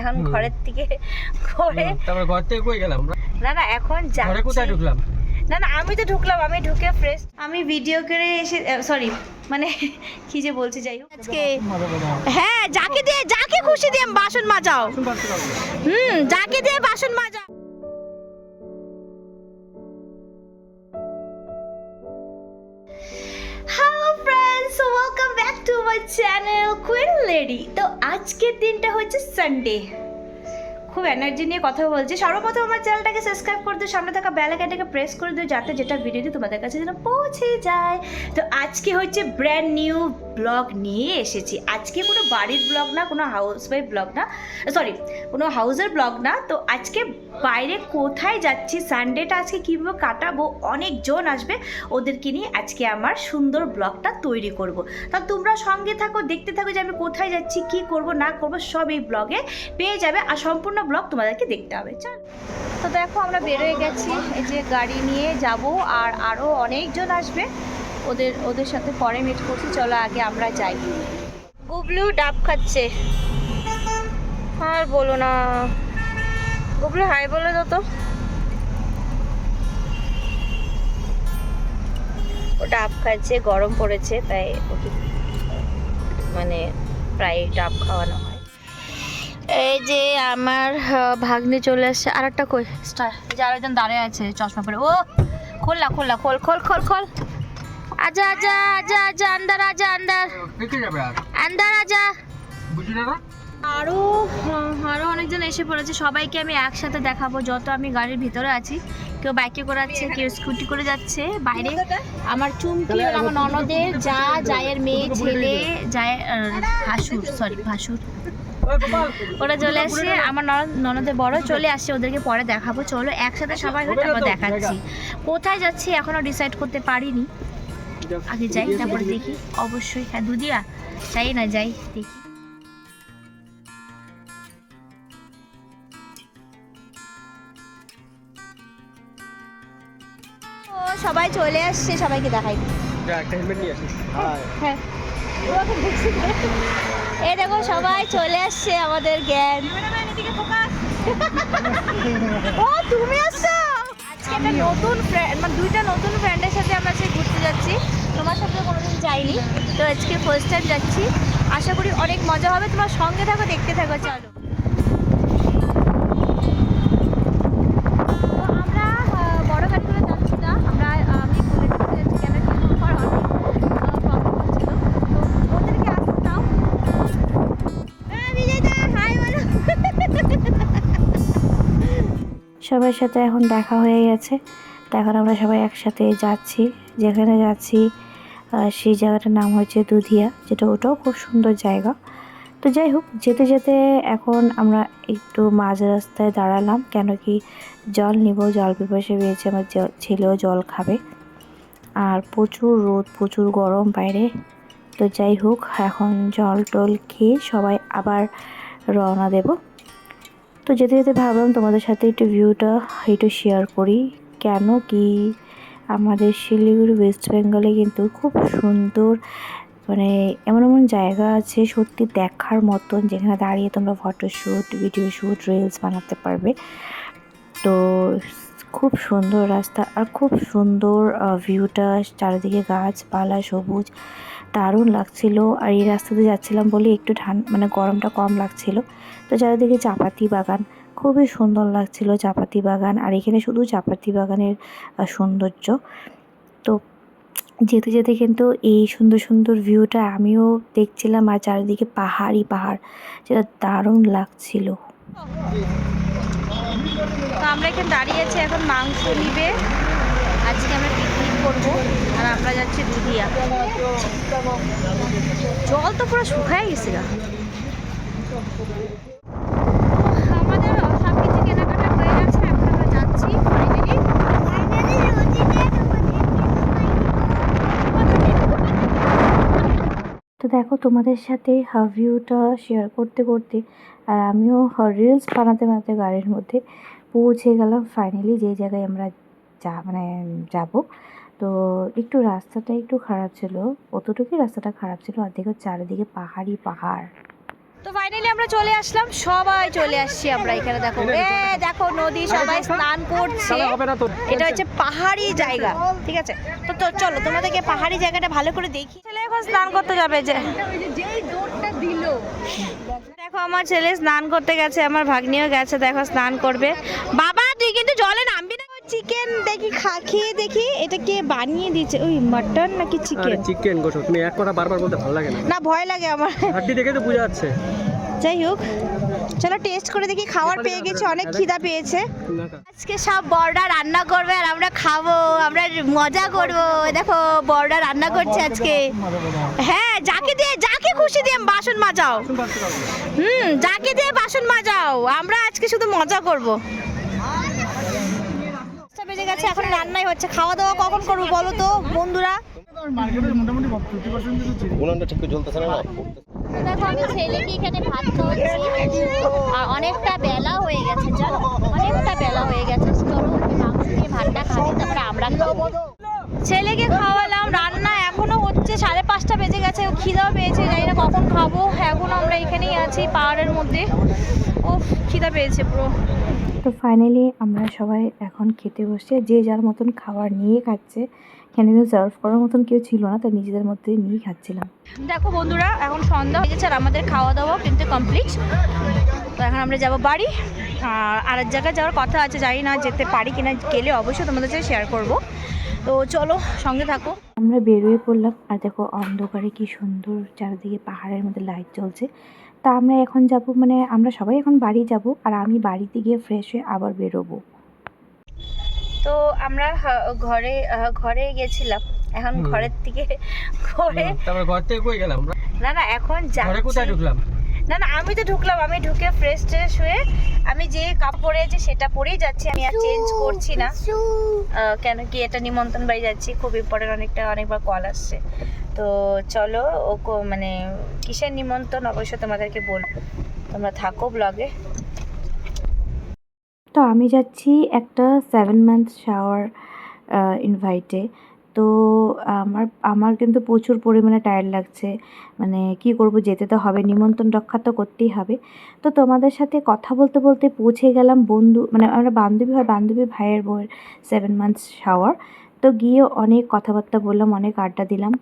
এখন ঘরের থেকে করে তারপর ঘর থেকে কই গেলাম না না এখন ঘরে কোথায় ঢুকলাম না না আমি তো ঢুকলাম, আমি ঢুকে ফ্রেশ আমি ভিডিও করে এসে সরি মানে কি যে বলছি, যাই হোক আজকে হ্যাঁ যাকে খুশি দিয়ে বাসন মাজাও, যাকে দিয়ে বাসন মাজাও। Hello friends, welcome back to my channel queen lady. তো আজকের দিনটা হচ্ছে সানডে, খুব এনার্জি নিয়ে কথা বলছি। সর্বপ্রথম আমার চ্যানেলটাকে সাবস্ক্রাইব করে দিও, সামনে থাকা বেল আইকনটাকে প্রেস করে দিও, যাতে যেটা ভিডিও দিই তোমাদের কাছে যেন পৌঁছে যায়। তো আজকে হচ্ছে ব্র্যান্ড নিউ ব্লগ নিয়ে এসেছি। আজকে কোনো বাড়ির ব্লগ না, কোনো হাউস ওয়াইফ ব্লগ না, সরি কোনো হাউসের ব্লগ না। তো আজকে বাইরে কোথায় যাচ্ছি, সানডেটা আজকে কীভাবে কাটাবো, অনেকজন আসবে, ওদেরকে নিয়ে আজকে আমার সুন্দর ব্লগটা তৈরি করব। তা তোমরা সঙ্গে থাকো, দেখতে থাকো যে আমি কোথায় যাচ্ছি, কি করব না করব, সব এই ব্লগে পেয়ে যাবে। আর সম্পূর্ণ ব্লগ তোমাদেরকে দেখতে হবে। চল, তো দেখো আমরা বেরোয় গেছি, এই যে গাড়ি নিয়ে যাব, আর আরও অনেকজন আসবে, ওদের সাথে পরে মিট করছি। চলো আগে আমরা যাই। গুবলু ডাব খাচ্ছে, আর বলো না, গুবলু হাই বলে দাও তো। ও ডাব খাচ্ছে, গরম পড়েছে তাই ওকে মানে প্রায় ডাব খাওয়ানো হয়। এই যে আমার ভাগ্নে চলে আসছে। আর একটা কই স্টার, এই যে আরেকজন দাঁড়িয়ে আছে চশমা পরে। ও খোল না, খোল না, খোল খোল খোল খোল। আজা আজা আজা আজা আন্দার, আজা আন্দার আন্দার আজা। আরো অনেকজন এসে পড়েছে, সবাইকে আমি একসাথে দেখাবো। যত আমি গাড়ির ভিতরে আছি, কেউ বাইকে করে যাচ্ছে, কেউ স্কুটি করে যাচ্ছে বাইরে। আমার চুমকি, আমার ননদের যা, জায়ের মেয়ে, ছেলে, জায়ের ভাসুর, ওরা চলে আসছে। আমার ননদের বড় চলে আসছে, ওদেরকে পরে দেখাবো। চলো একসাথে সবাই হয়ে তারপর দেখাচ্ছি। কোথায় যাচ্ছি এখনো ডিসাইড করতে পারিনি, আগে যাই তারপরে দেখি। অবশ্যই হ্যাঁ দুদিয়া, যাই না যাই দেখি। ও সবাই চলে আসছে, সবাইকে দেখাই। হ্যাঁ এই দেখো সবাই চলে আসছে, আমাদের জ্ঞান। ও তুমি আসছো আজকে একটা নতুন ফ্রেন্ড, মানে দুইটা নতুন ফ্রেন্ডের সাথে আমরা আজকে ঘুরতে যাচ্ছি। তোমার সাথে কোনোদিন যাইনি, তো আজকে ফার্স্ট টাইম যাচ্ছি। আশা করি অনেক মজা হবে, তোমার সঙ্গে থাকো, দেখতে থাকো। চলো, তো আমরা বড় গাড়ি করে যাচ্ছি না, আমি বুলেট করে যাচ্ছি। কেন কি আমার অনেক প্রবলেম হচ্ছিল, তো ওদেরকে আসতে দাও। সবার সাথে এখন দেখা হয়ে গেছে, তো এখন আমরা সবাই একসাথে যাচ্ছি। যেখানে যাচ্ছি সেই জায়গাটার নাম হচ্ছে দুধিয়া, যেটা ওটাও খুব সুন্দর জায়গা। তো যাই হোক, যেতে যেতে এখন আমরা একটু মাঝ রাস্তায় দাঁড়ালাম, কেন কি জল নিব, জল পিপাসা পেয়েছে, আমার ছেলেও জল খাবে। আর প্রচুর রোদ, প্রচুর গরম বাইরে। তো যাই হোক, এখন জল টল খেয়ে সবাই আবার রওনা দেব। তো যেতে যেতে ভাবলাম তোমাদের সাথে একটু ভিউটা একটু শেয়ার করি। কেন কি আমাদের শিলিগুড়ি ওয়েস্ট বেঙ্গলে কিন্তু খুব সুন্দর, মানে এমন এমন জায়গা আছে সত্যি দেখার মতন, যেখানে দাঁড়িয়ে তোমরা ফটোশ্যুট, ভিডিও শ্যুট, রিলস বানাতে পারবে। তো খুব সুন্দর রাস্তা, আর খুব সুন্দর ভিউটা, চারিদিকে গাছপালা সবুজ, দারুণ লাগছিল। আর এই রাস্তাতে যাচ্ছিলাম বলে একটু মানে গরমটা কম লাগছিল। তো চারিদিকে চাপাতি বাগান, খুবই সুন্দর লাগছিল চাপাতি বাগান। আর এখানে শুধু চাপাতি বাগানের সৌন্দর্য। তো যেতে যেতে কিন্তু এই সুন্দর সুন্দর ভিউটা আমিও দেখছিলাম, আর চারিদিকে পাহাড়ই পাহাড়, যেটা দারুণ লাগছিল। তো আমরা এখানে দাঁড়িয়ে আছি, এখন মাংস নিবে, আজকে আমরা পিকনিক করবো। আর আমরা যাচ্ছি দুধিয়া। জল তো পুরো শুকায় গেছে গা। আমাদের সব কিছু কেনাকাটা হয়ে গেছে, এখন আমরা যাচ্ছি ফাইনালি। তো দেখো তোমাদের সাথে ভিউটা শেয়ার করতে করতে, আর আমিও রিলস বানাতে বানাতে গাড়ির মধ্যে পৌঁছে গেলাম ফাইনালি যে জায়গায় আমরা যাব। তো একটু রাস্তাটা একটু খারাপ ছিল, অতটুকুই রাস্তাটা খারাপ ছিল, আর দেখো চারিদিকে পাহাড়ই পাহাড়। তো ফাইনালি আমরা চলে আসলাম, সবাই চলে আসছি আমরা এখানে। দেখো দেখো নদী, সবাই স্নান করছে। এটা হচ্ছে পাহাড়ি জায়গা, ঠিক আছে? তো তো চলো তোমাদেরকে পাহাড়ি জায়গাটা ভালো করে দেখি। ছেলে এখন স্নান করতে যাবে, যে যেই দৌড়টা দিল। দেখো আমার ছেলে স্নান করতে গেছে, আমার ভাগ্নিও গেছে, দেখো স্নান করবে। বাবা তুই কিন্তু জলে নামবি না। চিকেন দেখি খেয়ে দেখি এটা কে বানিয়ে দিয়েছে, ওই মাটন নাকি চিকেন? চিকেন গোশো, তুমি এক কথা বারবার বলতে ভালো লাগে না। না ভয় লাগে আমার, হাড্ডি দেখে তো বোঝা যাচ্ছে। যাই হোক চলো টেস্ট করে দেখি। খাবার পেয়ে গেছে, অনেক খিদা পেয়েছে। আজকে সব বড়রা রান্না করবে আর আমরা খাবো, আমরা মজা করব। দেখো বড়রা রান্না করছে আজকে। হ্যাঁ যাকে খুশি দিয়ে বাসন মাজাও, যাকে দিয়ে বাসন মাজাও, আমরা আজকে শুধু মজা করব। বেজে গেছে, এখন রান্নাই হচ্ছে। খাওয়া দাওয়া কখন করবো বলো তো বন্ধুরা? দেখো আমি ছেলেকে এখানে ভাত খাওয়াচ্ছি আর অনেকটা বেলা হয়ে গেছে, জানো অনেকটা বেলা হয়ে গেছে। চলো মাংস দিয়ে ভাতটা খাবি, তারপরে আমরা খাবো। ছেলেকে খাওয়ালাম, রান্না এখনো হচ্ছে, 5:30 বেজে গেছে। খিদাও পেয়েছে, জানি না কখন খাবো। এখন আমরা এখানেই আছি পাহাড়ের মধ্যে। ও খিদা পেয়েছে পুরো। তো ফাইনালি আমরা সবাই এখন খেতে বসে, যে যার মতন খাবার নিয়ে খাচ্ছে। এখানে কিন্তু সার্ভ করার মতন কেউ ছিল না, তাই নিজেদের মধ্যে নিয়েই খাচ্ছিলাম। দেখো বন্ধুরা এখন সন্ধ্যা হয়ে গেছে আর আমাদের খাওয়া দাওয়া কিন্তু কমপ্লিট। তো এখন আমরা যাব বাড়ি, আর এক জায়গায় যাওয়ার কথা আছে, জানি না যেতে পারি কিনা। গেলে অবশ্যই তোমাদের সাথে শেয়ার করব। তো চলো সঙ্গে থাকো। আমরা বেরিয়ে পড়লাম আর দেখো অন্ধকারে কি সুন্দর চারিদিকে পাহাড়ের মধ্যে লাইট জ্বলছে। তা আমরা এখন যাব, মানে আমরা সবাই এখন বাড়ি যাব আর আমি বাড়িতে গিয়ে ফ্রেশ হয়ে আবার বেরোবো। তো আমরা ঘরে গেছিলাম, এখন ঘরের থেকে তারপর ঘর থেকে কই গেলাম? না এখন ঘরে কোথায় ঢুকলাম? না আমি তো ঢুকলাম, আমি ঢুকে ফ্রেশ হয়ে আমি যে কাপড় পরে আছি সেটা পরেই যাচ্ছি, আমি আর চেঞ্জ করছি না। কেন কি এটা নিমন্ত্রণ বাড়ি যাচ্ছি, খুব ইম্পর্টেন্ট, অনেকবার কল আসছে। তো চলো মানে কিসের নিমন্ত্রণ অবশ্যই তোমাদেরকে বলবো, তোমরা থাকো ব্লগে। তো আমি যাচ্ছি একটা 7 মান্থ শাওয়ার ইনভাইটে। তো আমার কিন্তু প্রচুর পরিমাণে টায়ার্ড লাগছে, মানে কি করব, যেতে তো হবে, নিমন্ত্রণ রক্ষা তো করতেই হবে। তো তোমাদের সাথে কথা বলতে বলতে পৌঁছে গেলাম মানে আমরা বান্ধবী ভাইয়ের বউয়ের 7 মান্থ শাওয়ার। তো গিয়ে অনেক কথাবার্তা বললাম, অনেক আড্ডা দিলাম।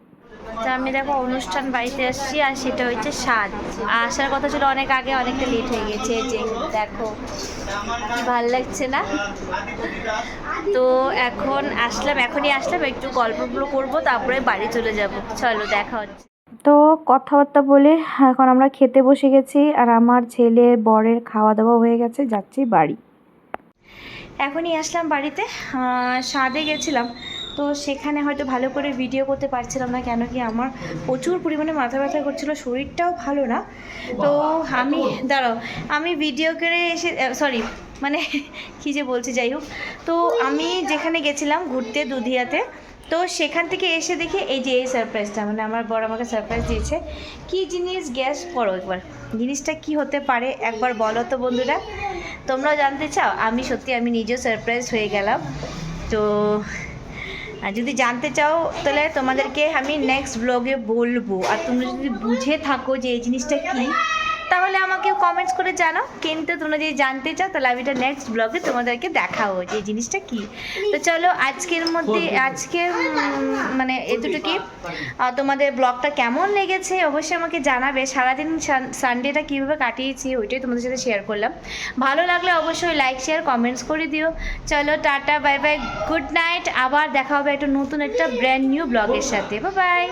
তো আমি দেখো অনুষ্ঠান বাড়িতে আসছি আর সেটা হচ্ছে স্বাদ। আসার কথা ছিল অনেক আগে, অনেকটা লেট হয়ে গেছে। যে দেখো ভাল লাগছে না? তো এখনই আসলাম, একটু গল্পগুলো করবো, তারপরে বাড়ি চলে যাব। চলো দেখা হচ্ছে। তো কথাবার্তা বলে এখন আমরা খেতে বসে গেছি আর আমার ছেলে বরের খাওয়া দাওয়া হয়ে গেছে, যাচ্ছি বাড়ি। এখনই আসলাম বাড়িতে, স্বাদে গেছিলাম। তো সেখানে হয়তো ভালো করে ভিডিও করতে পারছিলাম না, কেন কি আমার প্রচুর পরিমাণে মাথা ব্যথা করছিলো, শরীরটাও ভালো না। তো আমি ভিডিও করে এসে মানে কী যে বলছি, যাই হোক। তো আমি যেখানে গেছিলাম ঘুরতে দুধিয়াতে, তো সেখান থেকে এসে দেখি এই যে এই সারপ্রাইজটা, মানে আমার বড় আমাকে সারপ্রাইজ দিয়েছে। কি জিনিস গ্যাস করো একবার, জিনিসটা কি হতে পারে একবার বলো তো বন্ধুরা, তোমরাও জানতে চাও? আমি নিজেও সারপ্রাইজ হয়ে গেলাম। তো যদি জানতে চাও তাহলে তোমাদেরকে আমি নেক্সট ব্লগে বলবো, আর তোমরা যদি বুঝে থাকো যে এই জিনিসটা কি, তাহলে আমাকে কমেন্টস করে জানাও। কিন্তু তোমরা যদি জানতে চাও তাহলে আমি এটা নেক্সট ব্লগে তোমাদেরকে দেখাবো যে এই জিনিসটা কি। তো চলো আজকে মানে এতটুকুই। তোমাদের ব্লগটা কেমন লেগেছে অবশ্যই আমাকে জানাবে। সারাদিন সানডেটা কীভাবে কাটিয়েছি ওইটাই তোমাদের সাথে শেয়ার করলাম। ভালো লাগলে অবশ্যই লাইক শেয়ার কমেন্টস করে দিও। চলো tata bye bye, good night. আবার দেখা হবে একটা নতুন একটা ব্র্যান্ড নিউ ব্লগের সাথে। Bye bye.